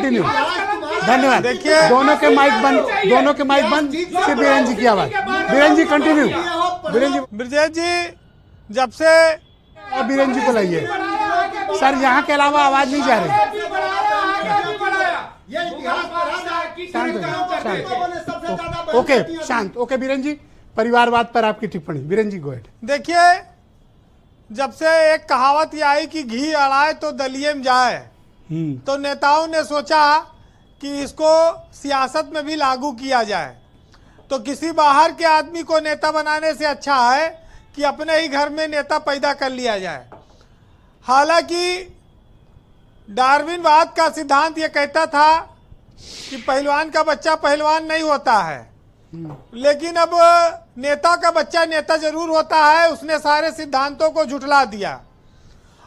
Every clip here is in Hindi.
कंटिन्यू। धन्यवाद। देखिए, दोनों के माइक बंद, सिर्फ बीरेन जी की आवाज। बीरेन जी कंटिन्यू। ब्रजेश जी, जब से बीरेन जी को लाइए सर, यहाँ के अलावा आवाज नहीं जा रही। ओके शांत। ओके बीरेन जी, परिवारवाद पर आपकी टिप्पणी। बीरेन जी गो अहेड। देखिए, जब से एक कहावत ये आई कि घी अड़ाए तो दलिये में जाए, तो नेताओं ने सोचा कि इसको सियासत में भी लागू किया जाए। तो किसी बाहर के आदमी को नेता बनाने से अच्छा है कि अपने ही घर में नेता पैदा कर लिया जाए। हालांकि डार्विनवाद का सिद्धांत ये कहता था कि पहलवान का बच्चा पहलवान नहीं होता है, लेकिन अब नेता का बच्चा नेता जरूर होता है। उसने सारे सिद्धांतों को झुठला दिया।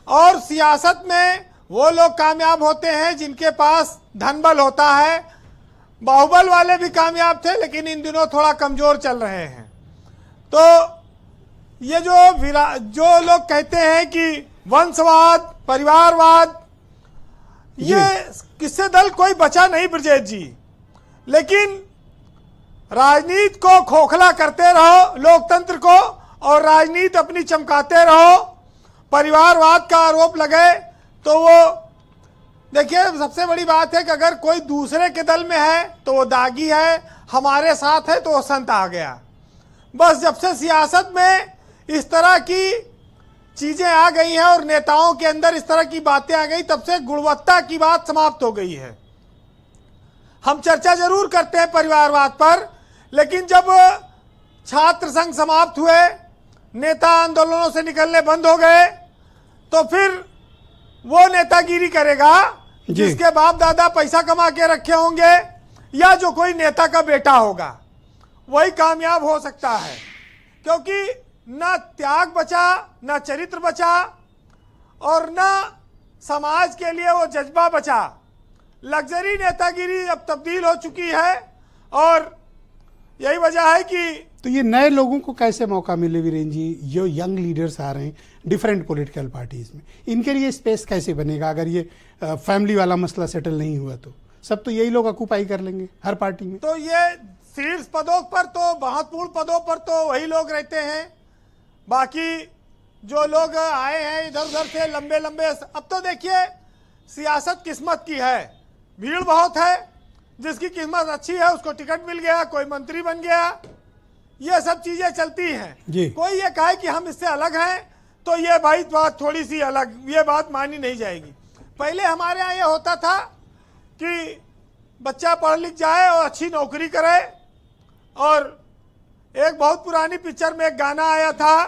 और सियासत में वो लोग कामयाब होते हैं जिनके पास धन बल होता है। बाहुबल वाले भी कामयाब थे, लेकिन इन दिनों थोड़ा कमजोर चल रहे हैं। तो ये जो लोग कहते हैं कि वंशवाद, परिवारवाद, ये किससे दल कोई बचा नहीं ब्रजेश जी। लेकिन राजनीति को खोखला करते रहो, लोकतंत्र को, और राजनीति अपनी चमकाते रहो। परिवारवाद का आरोप लगे तो वो देखिए, सबसे बड़ी बात है कि अगर कोई दूसरे के दल में है तो वो दागी है, हमारे साथ है तो वो संत आ गया। बस जब से सियासत में इस तरह की चीजें आ गई हैं और नेताओं के अंदर इस तरह की बातें आ गई, तब से गुणवत्ता की बात समाप्त हो गई है। हम चर्चा जरूर करते हैं परिवारवाद पर, लेकिन जब छात्र संघ समाप्त हुए, नेता आंदोलनों से निकलने बंद हो गए, तो फिर वो नेतागिरी करेगा जिसके बाप दादा पैसा कमा के रखे होंगे या जो कोई नेता का बेटा होगा, वही कामयाब हो सकता है। क्योंकि न त्याग बचा, न चरित्र बचा, और न समाज के लिए वो जज्बा बचा। लग्जरी नेतागिरी अब तब्दील हो चुकी है, और यही वजह है कि तो ये नए लोगों को कैसे मौका मिले वीरेन जी? जो यंग लीडर्स आ रहे हैं डिफरेंट पॉलिटिकल पार्टीज में, इनके लिए स्पेस कैसे बनेगा? अगर ये फैमिली वाला मसला सेटल नहीं हुआ तो सब तो यही लोग ऑक्यूपाई कर लेंगे हर पार्टी में। तो ये शीर्ष पदों पर, तो महत्वपूर्ण पदों पर तो वही लोग रहते हैं। बाकी जो लोग आए हैं इधर उधर से लंबे लंबे, अब तो देखिए सियासत किस्मत की है। भीड़ बहुत है, जिसकी किस्मत अच्छी है उसको टिकट मिल गया, कोई मंत्री बन गया, ये सब चीजें चलती हैं। कोई ये कहे कि हम इससे अलग हैं तो ये भाई बात थोड़ी सी अलग, ये बात मानी नहीं जाएगी। पहले हमारे यहाँ ये होता था कि बच्चा पढ़ लिख जाए और अच्छी नौकरी करे। और एक बहुत पुरानी पिक्चर में एक गाना आया था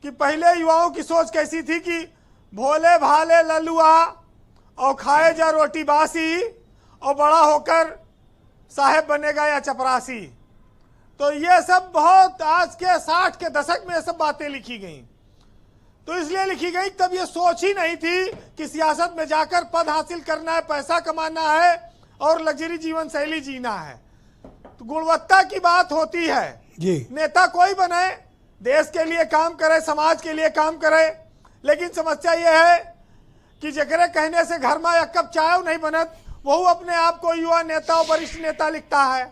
कि पहले युवाओं की सोच कैसी थी कि भोले भाले ललुआ और खाए जा रोटी बासी, और बड़ा होकर साहेब बनेगा या चपरासी। तो ये सब बहुत आज के 60 के दशक में ये सब बातें लिखी गई। तो इसलिए लिखी गई, तब ये सोच ही नहीं थी कि सियासत में जाकर पद हासिल करना है, पैसा कमाना है और लग्जरी जीवन शैली जीना है। तो गुणवत्ता की बात होती है जी। नेता कोई बने, देश के लिए काम करे, समाज के लिए काम करे, लेकिन समस्या ये है कि जकरे कहने से घर में एक कप चाय नहीं बनत, वो अपने आप को युवा नेता और वरिष्ठ नेता लिखता है।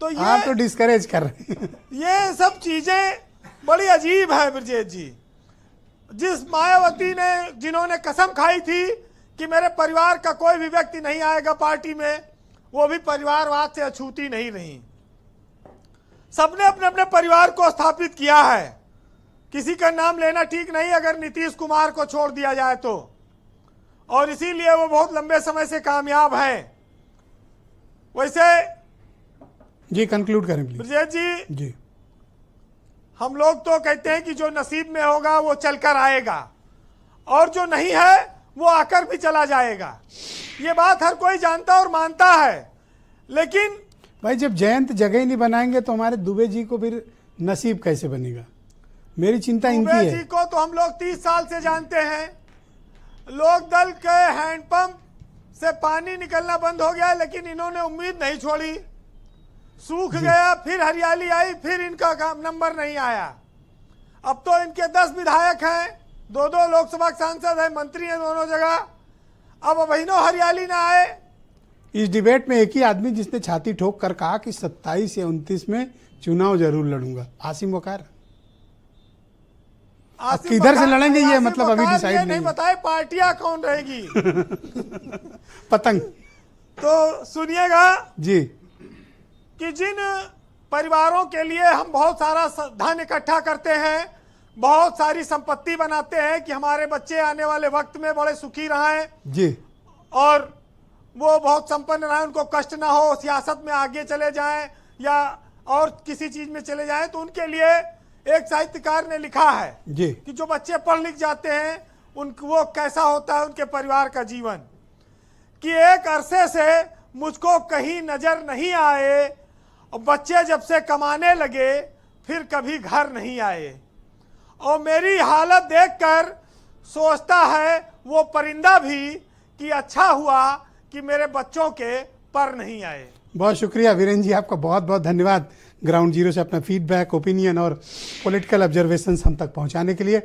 तो ये आप तो डिस्करेज कर रहे हैं। ये सब चीजें बड़ी अजीब है ब्रजेश जी। जिस मायावती ने, जिन्होंने कसम खाई थी कि मेरे परिवार का कोई भी व्यक्ति नहीं आएगा पार्टी में, वो भी परिवारवाद से अछूती नहीं रही। सबने अपने अपने परिवार को स्थापित किया है। किसी का नाम लेना ठीक नहीं अगर नीतीश कुमार को छोड़ दिया जाए तो, और इसीलिए वो बहुत लंबे समय से कामयाब है। वैसे जी कंक्लूड करें प्लीज। ब्रजेश जी, हम लोग तो कहते हैं कि जो नसीब में होगा वो चलकर आएगा, और जो नहीं है वो आकर भी चला जाएगा। ये बात हर कोई जानता और मानता है। लेकिन भाई जब जयंत जगह ही नहीं बनाएंगे तो हमारे दुबे जी को फिर नसीब कैसे बनेगा? मेरी चिंता इनकी है। दुबे जी को तो हम लोग 30 साल से जानते हैं। लोक दल के हैंडपंप से पानी निकलना बंद हो गया, लेकिन इन्होंने उम्मीद नहीं छोड़ी। सूख गया, फिर हरियाली आई, फिर इनका नंबर नहीं आया। अब तो इनके 10 विधायक हैं, 2-2 लोकसभा सांसद हैं, मंत्री हैं दोनों जगह। अब अभिनव हरियाली ना आए। इस डिबेट में एक ही आदमी जिसने छाती ठोक कर कहा कि 27 या 29 में चुनाव जरूर लड़ूंगा, आसिम वकार। अब किधर से लड़ेंगे ये मतलब अभी डिसाइड नहीं बताए पार्टियां कौन रहेगी। पतंग। तो सुनिएगा जी कि जिन परिवारों के लिए हम बहुत सारा धन इकट्ठा करते हैं, बहुत सारी संपत्ति बनाते हैं कि हमारे बच्चे आने वाले वक्त में बड़े सुखी रहें जी, और वो बहुत संपन्न रहे, उनको कष्ट ना हो, सियासत में आगे चले जाएं या और किसी चीज में चले जाएं, तो उनके लिए एक साहित्यकार ने लिखा है जी कि जो बच्चे पढ़ लिख जाते हैं उनको वो कैसा होता है उनके परिवार का जीवन, कि एक अरसे से मुझको कहीं नजर नहीं आए और बच्चे जब से कमाने लगे फिर कभी घर नहीं आए, और मेरी हालत देखकर सोचता है वो परिंदा भी कि अच्छा हुआ कि मेरे बच्चों के पर नहीं आए। बहुत शुक्रिया वीरेंद्र जी, आपका बहुत बहुत धन्यवाद ग्राउंड जीरो से अपना फीडबैक, ओपिनियन और पॉलिटिकल ऑब्जर्वेशंस हम तक पहुंचाने के लिए।